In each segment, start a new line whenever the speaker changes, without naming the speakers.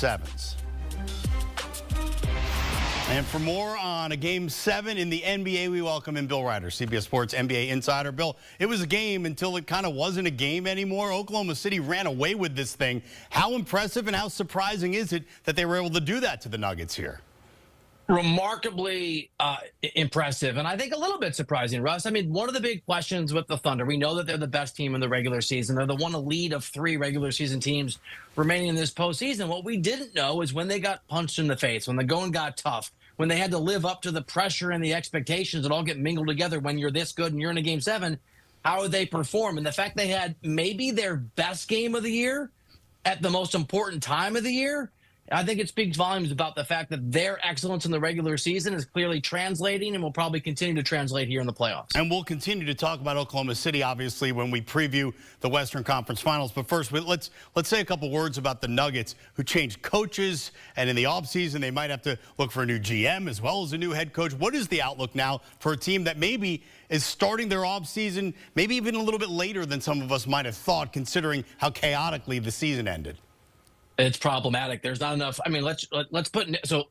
7s. And for more on a Game 7 in the NBA, we welcome in Bill Ryder, CBS Sports NBA insider. Bill, it was a game until it kind of wasn't a game anymore. Oklahoma City ran away with this thing. How impressive and how surprising is it that they were able to do that to the Nuggets here?
Remarkably impressive, and I think a little bit surprising, Russ. I mean, one of the big questions with the Thunder, we know that they're the best team in the regular season. They're the one lead of 3 regular season teams remaining in this postseason. What we didn't know is when they got punched in the face, when the going got tough, when they had to live up to the pressure and the expectations that all get mingled together when you're this good and you're in a Game 7, how would they perform? And the fact they had maybe their best game of the year at the most important time of the year, I think it speaks volumes about the fact that their excellence in the regular season is clearly translating and will probably continue to translate here in the playoffs.
And we'll continue to talk about Oklahoma City, obviously, when we preview the Western Conference Finals. But first, let's say a couple words about the Nuggets, who changed coaches, and in the offseason, they might have to look for a new GM as well as a new head coach. What is the outlook now for a team that maybe is starting their offseason, maybe even a little bit later than some of us might have thought, considering how chaotically the season ended?
It's problematic. There's not enough. I mean, let's put, so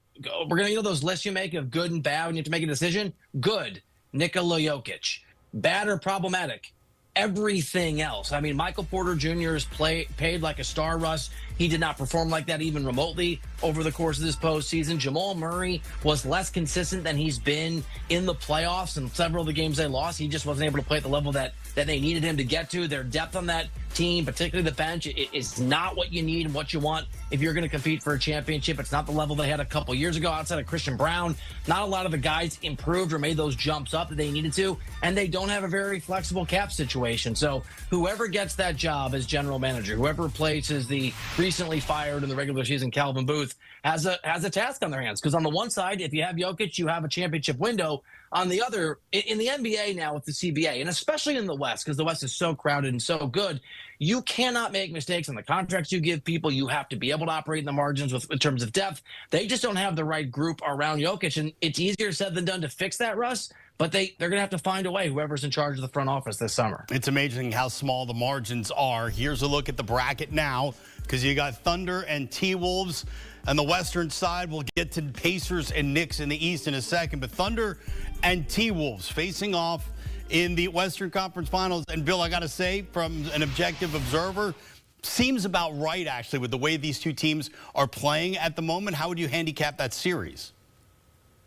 we're going to, those lists you make of good and bad when you have to make a decision. Good, Nikola Jokic. Bad or problematic, everything else. I mean, Michael Porter Jr. is paid like a star, Russ. He did not perform like that even remotely over the course of this postseason. Jamal Murray was less consistent than he's been in the playoffs, and several of the games they lost, he just wasn't able to play at the level that they needed him to get to. Their depth on that team, particularly the bench, is not what you need and what you want if you're going to compete for a championship. It's not the level they had a couple years ago outside of Christian Brown. Not a lot of the guys improved or made those jumps up that they needed to, and they don't have a very flexible cap situation. So whoever gets that job as general manager, whoever replaces the recently fired in the regular season Calvin Booth, has a task on their hands. Because on the one side, if you have Jokic, you have a championship window. On the other, in the NBA now with the CBA, and especially in the West, because the West is so crowded and so good, you cannot make mistakes on the contracts you give people. You have to be able to operate in the margins in terms of depth. They just don't have the right group around Jokic, and it's easier said than done to fix that, Russ. But they're going to have to find a way, whoever's in charge of the front office this summer.
It's amazing how small the margins are. Here's a look at the bracket now, because you got Thunder and T-Wolves on the western side. We'll get to Pacers and Knicks in the east in a second. But Thunder and T-Wolves facing off in the Western Conference Finals. And, Bill, I got to say, from an objective observer, seems about right, actually, with the way these two teams are playing at the moment. How would you handicap that series?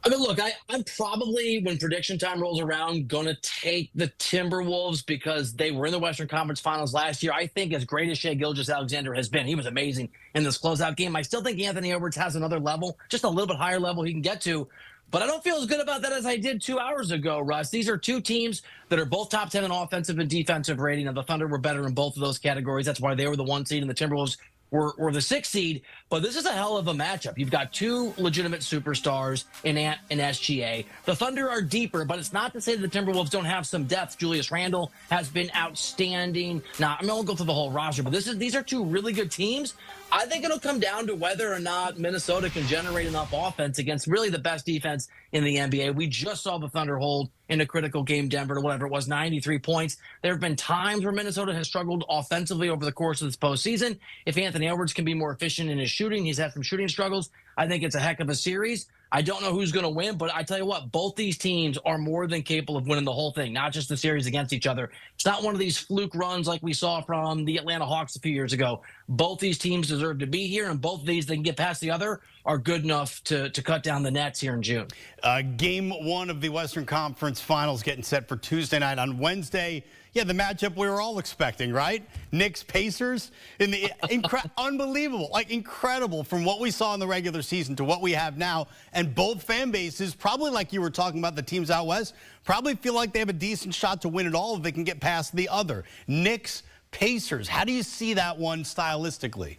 I mean, look, I'm probably, when prediction time rolls around, going to take the Timberwolves because they were in the Western Conference Finals last year. I think as great as Shai Gilgeous-Alexander has been, he was amazing in this closeout game. I still think Anthony Edwards has another level, just a little bit higher level he can get to. But I don't feel as good about that as I did 2 hours ago, Russ. These are two teams that are both top 10 in offensive and defensive rating. And the Thunder were better in both of those categories. That's why they were the 1 seed and the Timberwolves were the 6th seed. But this is a hell of a matchup. You've got two legitimate superstars in Ant and SGA. The Thunder are deeper, but it's not to say that the Timberwolves don't have some depth. Julius Randle has been outstanding. Now, I won't go through the whole roster, but these are two really good teams. I think it'll come down to whether or not Minnesota can generate enough offense against really the best defense in the NBA. We just saw the Thunder hold in a critical game, Denver, to whatever it was, 93 points. There have been times where Minnesota has struggled offensively over the course of this postseason. If Anthony Edwards can be more efficient in his shooting, he's had some shooting struggles, I think it's a heck of a series. I don't know who's going to win, but I tell you what, both these teams are more than capable of winning the whole thing, not just the series against each other. It's not one of these fluke runs like we saw from the Atlanta Hawks a few years ago. Both these teams deserve to be here, and both of these that can get past the other are good enough to cut down the nets here in June.
Game 1 of the Western Conference Finals getting set for Tuesday night. On Wednesday, yeah, the matchup we were all expecting, right? Knicks Pacers in the unbelievable, like incredible from what we saw in the regular season to what we have now. And both fan bases, probably like you were talking about the teams out west, probably feel like they have a decent shot to win it all if they can get past the other. Knicks Pacers, how do you see that one stylistically?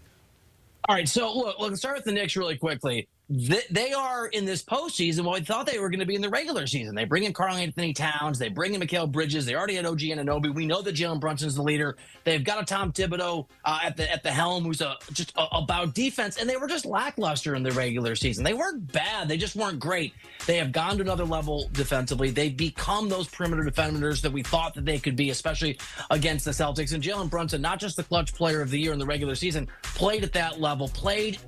All right, so look, let's start with the Knicks really quickly. they are in this postseason what we thought they were going to be in the regular season. They bring in Karl-Anthony Towns. They bring in Mikal Bridges. They already had OG Anunoby. We know that Jalen Brunson's the leader. They've got a Tom Thibodeau at the helm who's just about defense, and they were just lackluster in the regular season. They weren't bad. They just weren't great. They have gone to another level defensively. They've become those perimeter defenders that we thought that they could be, especially against the Celtics. And Jalen Brunson, not just the clutch player of the year in the regular season, played at that level, played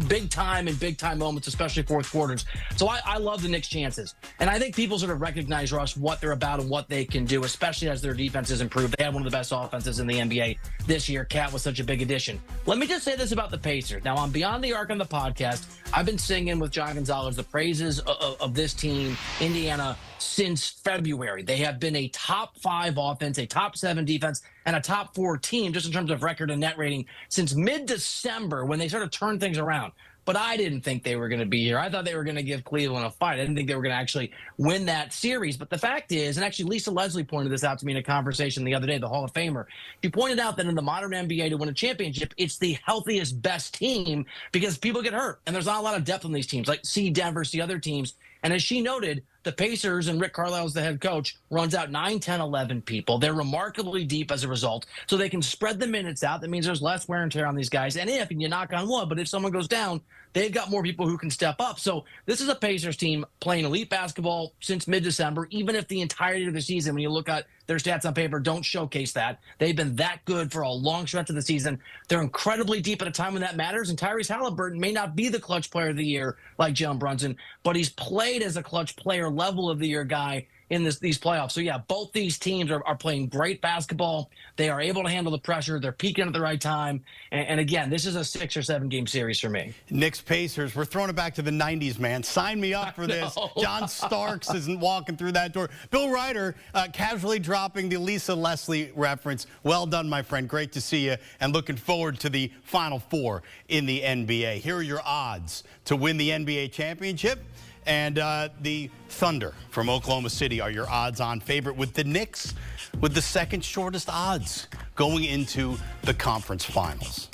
big time in big time moments, especially fourth quarters. So I love the Knicks' chances. And I think people sort of recognize, Russ, what they're about and what they can do, especially as their defense has improved. They have one of the best offenses in the NBA this year. Cat was such a big addition. Let me just say this about the Pacers. Now, on Beyond the Arc on the podcast, I've been singing with John Gonzalez the praises of this team, Indiana, since February. They have been a top 5 offense, a top 7 defense, and a top 4 team just in terms of record and net rating since mid-December when they sort of turned things around. But I didn't think they were going to be here. I thought they were going to give Cleveland a fight. I didn't think they were going to actually win that series. But the fact is, and actually Lisa Leslie pointed this out to me in a conversation the other day, the Hall of Famer. She pointed out that in the modern NBA to win a championship, it's the healthiest, best team because people get hurt. And there's not a lot of depth on these teams, like see Denver, see other teams. And as she noted, the Pacers and Rick Carlisle's the head coach runs out 9, 10, 11 people. They're remarkably deep as a result, so they can spread the minutes out. That means there's less wear and tear on these guys. And you knock on wood, but if someone goes down, they've got more people who can step up. So this is a Pacers team playing elite basketball since mid-December, even if the entirety of the season, when you look at their stats on paper, don't showcase that. They've been that good for a long stretch of the season. They're incredibly deep at a time when that matters, and Tyrese Halliburton may not be the clutch player of the year like Jalen Brunson, but he's played as a clutch player level of the year guy in these playoffs. So, yeah, both these teams are playing great basketball. They are able to handle the pressure. They're peaking at the right time. And again, this is a 6 or 7 game series for me.
Knicks Pacers, we're throwing it back to the 90s, man. Sign me up for this. John Starks isn't walking through that door. Bill Ryder casually dropping the Lisa Leslie reference. Well done, my friend. Great to see you, and looking forward to the Final Four in the NBA. Here are your odds to win the NBA championship. And the Thunder from Oklahoma City are your odds-on favorite, with the Knicks with the second shortest odds going into the conference finals.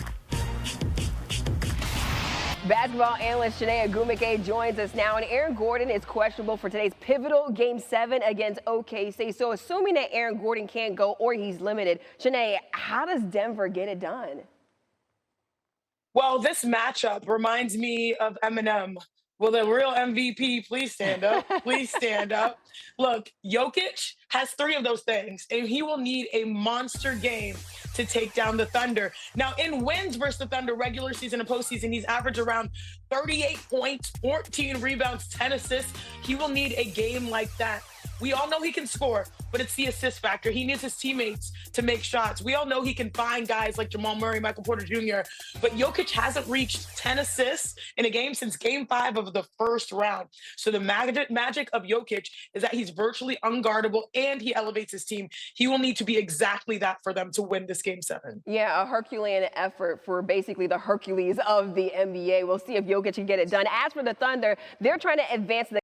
Basketball analyst Shanae Agumike joins us now, and Aaron Gordon is questionable for today's pivotal Game 7 against OKC. So assuming that Aaron Gordon can't go or he's limited, Shanae, how does Denver get it done?
Well, this matchup reminds me of Eminem. Will the real MVP please stand up? Please stand up. Look, Jokic has 3 of those things, and he will need a monster game to take down the Thunder. Now, in wins versus the Thunder, regular season and postseason, he's averaged around 38 points, 14 rebounds, 10 assists. He will need a game like that. We all know he can score, but it's the assist factor. He needs his teammates to make shots. We all know he can find guys like Jamal Murray, Michael Porter Jr., but Jokic hasn't reached 10 assists in a game since Game 5 of the first round. So the magic of Jokic is that he's virtually unguardable and he elevates his team. He will need to be exactly that for them to win this Game 7.
Yeah, a Herculean effort for basically the Hercules of the NBA. We'll see if Jokic can get it done. As for the Thunder, they're trying to advance the